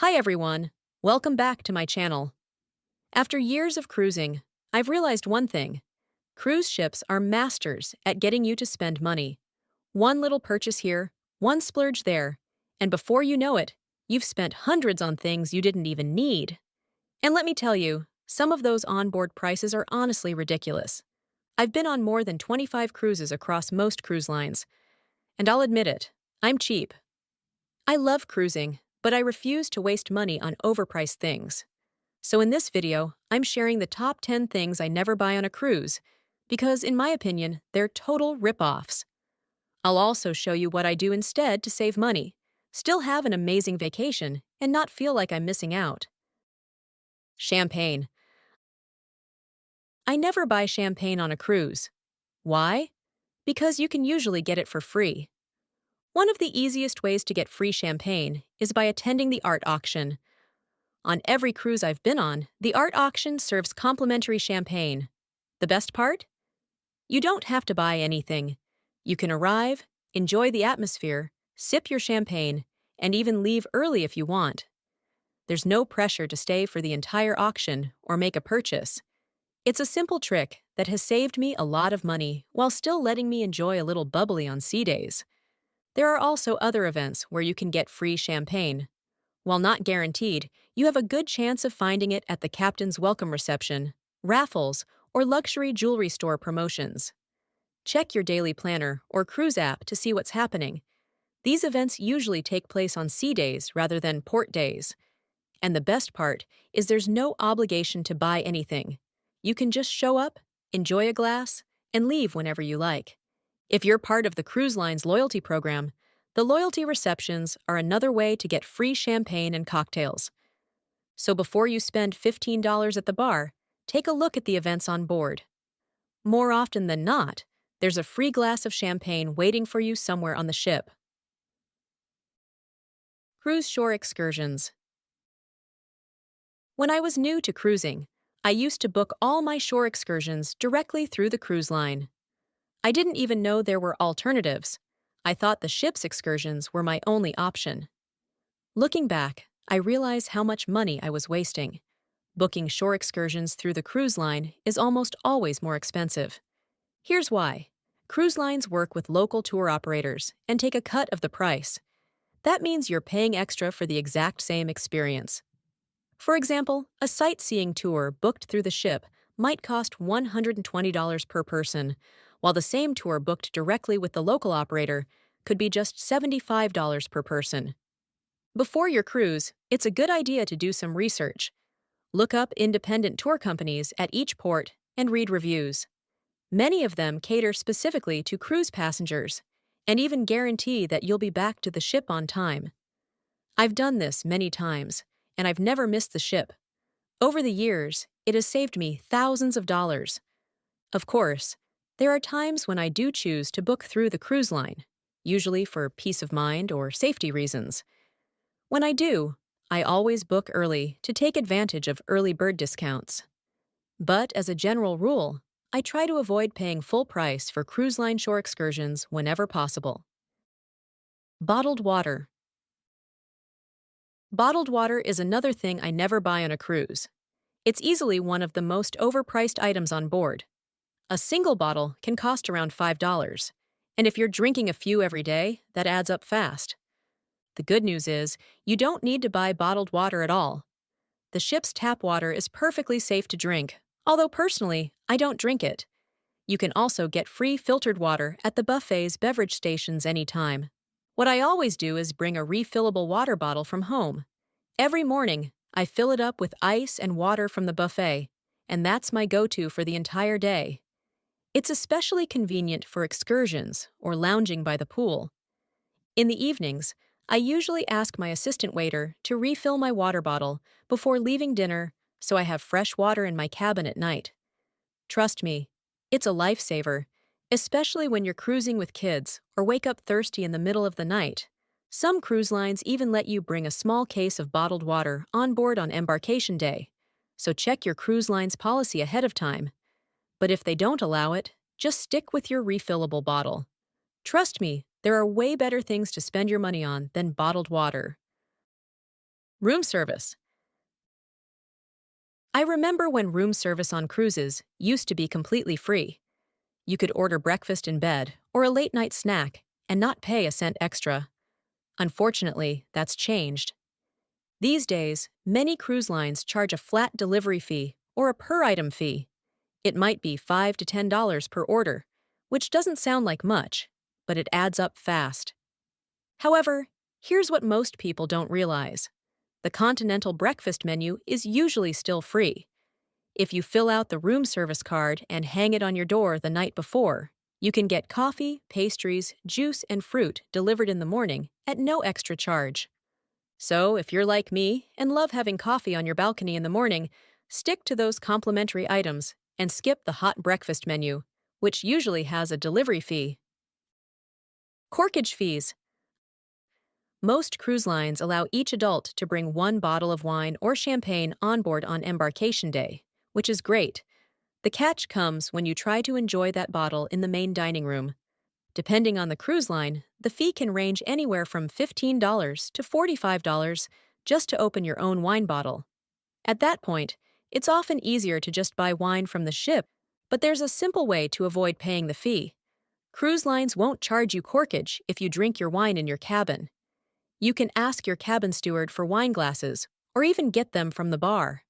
Hi everyone, welcome back to my channel. After years of cruising, I've realized one thing. Cruise ships are masters at getting you to spend money. One little purchase here, one splurge there, and before you know it, you've spent hundreds on things you didn't even need. And let me tell you, some of those onboard prices are honestly ridiculous. I've been on more than 25 cruises across most cruise lines, and I'll admit it, I'm cheap. I love cruising, but I refuse to waste money on overpriced things. So in this video, I'm sharing the top 10 things I never buy on a cruise, because in my opinion, they're total rip-offs. I'll also show you what I do instead to save money, still have an amazing vacation, and not feel like I'm missing out. Champagne. I never buy champagne on a cruise. Why? Because you can usually get it for free. One of the easiest ways to get free champagne is by attending the art auction. On every cruise I've been on, the art auction serves complimentary champagne. The best part? You don't have to buy anything. You can arrive, enjoy the atmosphere, sip your champagne, and even leave early if you want. There's no pressure to stay for the entire auction or make a purchase. It's a simple trick that has saved me a lot of money while still letting me enjoy a little bubbly on sea days. There are also other events where you can get free champagne. While not guaranteed, you have a good chance of finding it at the captain's welcome reception, raffles, or luxury jewelry store promotions. Check your daily planner or cruise app to see what's happening. These events usually take place on sea days rather than port days. And the best part is there's no obligation to buy anything. You can just show up, enjoy a glass, and leave whenever you like. If you're part of the cruise line's loyalty program, the loyalty receptions are another way to get free champagne and cocktails. So before you spend $15 at the bar, take a look at the events on board. More often than not, there's a free glass of champagne waiting for you somewhere on the ship. Cruise shore excursions. When I was new to cruising, I used to book all my shore excursions directly through the cruise line. I didn't even know there were alternatives. I thought the ship's excursions were my only option. Looking back, I realize how much money I was wasting. Booking shore excursions through the cruise line is almost always more expensive. Here's why. Cruise lines work with local tour operators and take a cut of the price. That means you're paying extra for the exact same experience. For example, a sightseeing tour booked through the ship might cost $120 per person, while the same tour booked directly with the local operator could be just $75 per person. Before your cruise, it's a good idea to do some research. Look up independent tour companies at each port and read reviews. Many of them cater specifically to cruise passengers and even guarantee that you'll be back to the ship on time. I've done this many times, and I've never missed the ship. Over the years, it has saved me thousands of dollars. Of course, there are times when I do choose to book through the cruise line, usually for peace of mind or safety reasons. When I do, I always book early to take advantage of early bird discounts. But as a general rule, I try to avoid paying full price for cruise line shore excursions whenever possible. Bottled water. Bottled water is another thing I never buy on a cruise. It's easily one of the most overpriced items on board. A single bottle can cost around $5, and if you're drinking a few every day, that adds up fast. The good news is, you don't need to buy bottled water at all. The ship's tap water is perfectly safe to drink, although personally, I don't drink it. You can also get free filtered water at the buffet's beverage stations anytime. What I always do is bring a refillable water bottle from home. Every morning, I fill it up with ice and water from the buffet, and that's my go-to for the entire day. It's especially convenient for excursions or lounging by the pool. In the evenings, I usually ask my assistant waiter to refill my water bottle before leaving dinner so I have fresh water in my cabin at night. Trust me, it's a lifesaver, especially when you're cruising with kids or wake up thirsty in the middle of the night. Some cruise lines even let you bring a small case of bottled water on board on embarkation day, so check your cruise line's policy ahead of time. But if they don't allow it, just stick with your refillable bottle. Trust me, there are way better things to spend your money on than bottled water. Room service. I remember when room service on cruises used to be completely free. You could order breakfast in bed or a late night snack and not pay a cent extra. Unfortunately, that's changed. These days, many cruise lines charge a flat delivery fee or a per item fee. It might be $5 to $10 per order, which doesn't sound like much, but it adds up fast. However, here's what most people don't realize. The continental breakfast menu is usually still free. If you fill out the room service card and hang it on your door the night before, you can get coffee, pastries, juice, and fruit delivered in the morning at no extra charge. So, if you're like me and love having coffee on your balcony in the morning, stick to those complimentary items and skip the hot breakfast menu, which usually has a delivery fee. Corkage fees. Most cruise lines allow each adult to bring one bottle of wine or champagne on board on embarkation day, which is great. The catch comes when you try to enjoy that bottle in the main dining room. Depending on the cruise line, the fee can range anywhere from $15 to $45 just to open your own wine bottle. At that point, it's often easier to just buy wine from the ship, but there's a simple way to avoid paying the fee. Cruise lines won't charge you corkage if you drink your wine in your cabin. You can ask your cabin steward for wine glasses, or even get them from the bar.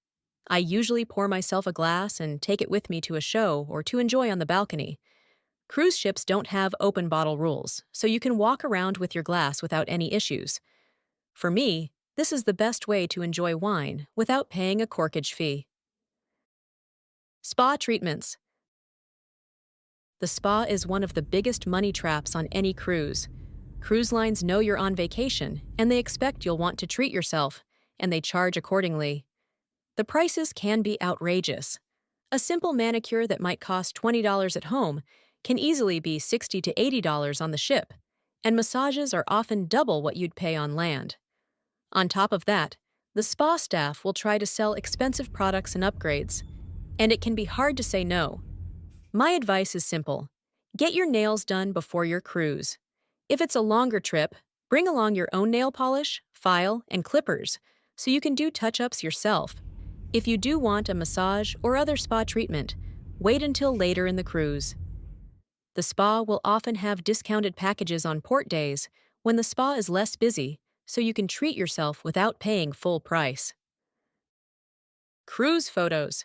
I usually pour myself a glass and take it with me to a show or to enjoy on the balcony. Cruise ships don't have open bottle rules, so you can walk around with your glass without any issues. For me, this is the best way to enjoy wine without paying a corkage fee. Spa treatments. The spa is one of the biggest money traps on any cruise. Cruise lines know you're on vacation, and they expect you'll want to treat yourself, and they charge accordingly. The prices can be outrageous. A simple manicure that might cost $20 at home can easily be $60 to $80 on the ship, and massages are often double what you'd pay on land. On top of that, the spa staff will try to sell expensive products and upgrades, and it can be hard to say no. My advice is simple. Get your nails done before your cruise. If it's a longer trip, bring along your own nail polish, file, and clippers so you can do touch-ups yourself. If you do want a massage or other spa treatment, wait until later in the cruise. The spa will often have discounted packages on port days when the spa is less busy, so you can treat yourself without paying full price. Cruise photos.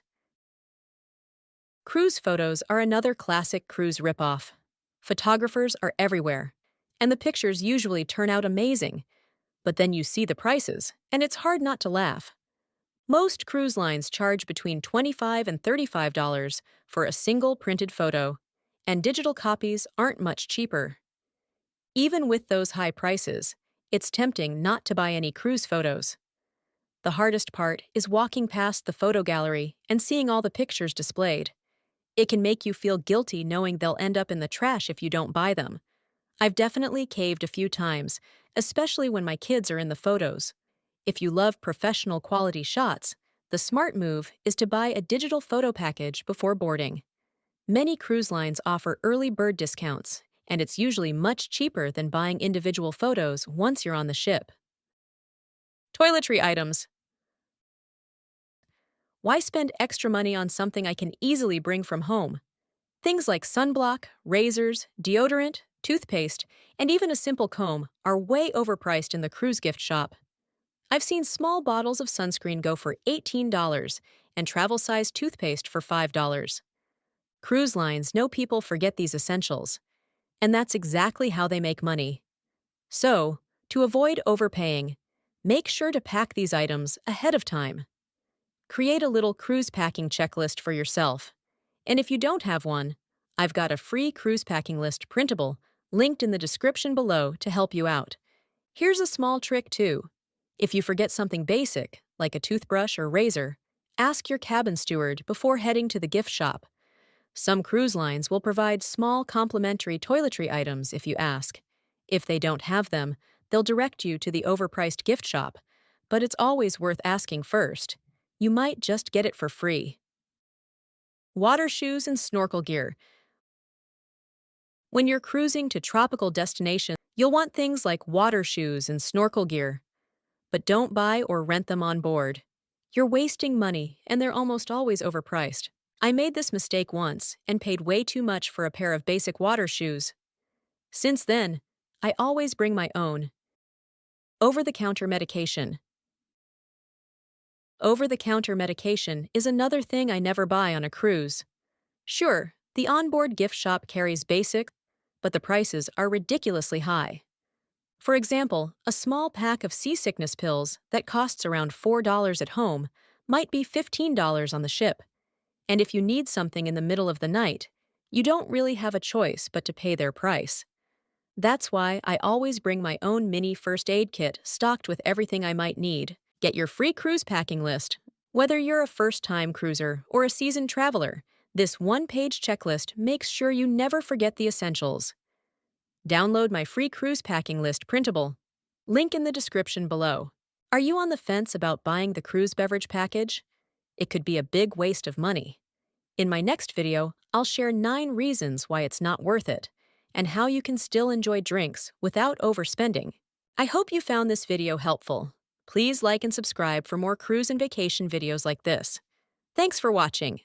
Cruise photos are another classic cruise ripoff. Photographers are everywhere, and the pictures usually turn out amazing. But then you see the prices, and it's hard not to laugh. Most cruise lines charge between $25 and $35 for a single printed photo, and digital copies aren't much cheaper. Even with those high prices, it's tempting not to buy any cruise photos. The hardest part is walking past the photo gallery and seeing all the pictures displayed. It can make you feel guilty knowing they'll end up in the trash if you don't buy them. I've definitely caved a few times, especially when my kids are in the photos. If you love professional quality shots, the smart move is to buy a digital photo package before boarding. Many cruise lines offer early bird discounts, and it's usually much cheaper than buying individual photos once you're on the ship. Toiletry items. Why spend extra money on something I can easily bring from home? Things like sunblock, razors, deodorant, toothpaste, and even a simple comb are way overpriced in the cruise gift shop. I've seen small bottles of sunscreen go for $18 and travel-sized toothpaste for $5. Cruise lines know people forget these essentials, and that's exactly how they make money. So, to avoid overpaying, make sure to pack these items ahead of time. Create a little cruise packing checklist for yourself. And if you don't have one, I've got a free cruise packing list printable linked in the description below to help you out. Here's a small trick too. If you forget something basic, like a toothbrush or razor, ask your cabin steward before heading to the gift shop. Some cruise lines will provide small complimentary toiletry items if you ask. If they don't have them, they'll direct you to the overpriced gift shop, but it's always worth asking first. You might just get it for free. Water shoes and snorkel gear. When you're cruising to tropical destinations, you'll want things like water shoes and snorkel gear. but don't buy or rent them on board. You're wasting money, and they're almost always overpriced. I made this mistake once and paid way too much for a pair of basic water shoes. Since then, I always bring my own. Over-the-counter medication. Over-the-counter medication is another thing I never buy on a cruise. Sure, the onboard gift shop carries basic, but the prices are ridiculously high. For example, a small pack of seasickness pills that costs around $4 at home might be $15 on the ship. And if you need something in the middle of the night, you don't really have a choice but to pay their price. That's why I always bring my own mini first aid kit stocked with everything I might need. Get your free cruise packing list. Whether you're a first-time cruiser or a seasoned traveler, this one-page checklist makes sure you never forget the essentials. Download my free cruise packing list printable. Link in the description below. Are you on the fence about buying the cruise beverage package? It could be a big waste of money. In my next video, I'll share 9 reasons why it's not worth it, and how you can still enjoy drinks without overspending. I hope you found this video helpful. Please like and subscribe for more cruise and vacation videos like this. Thanks for watching.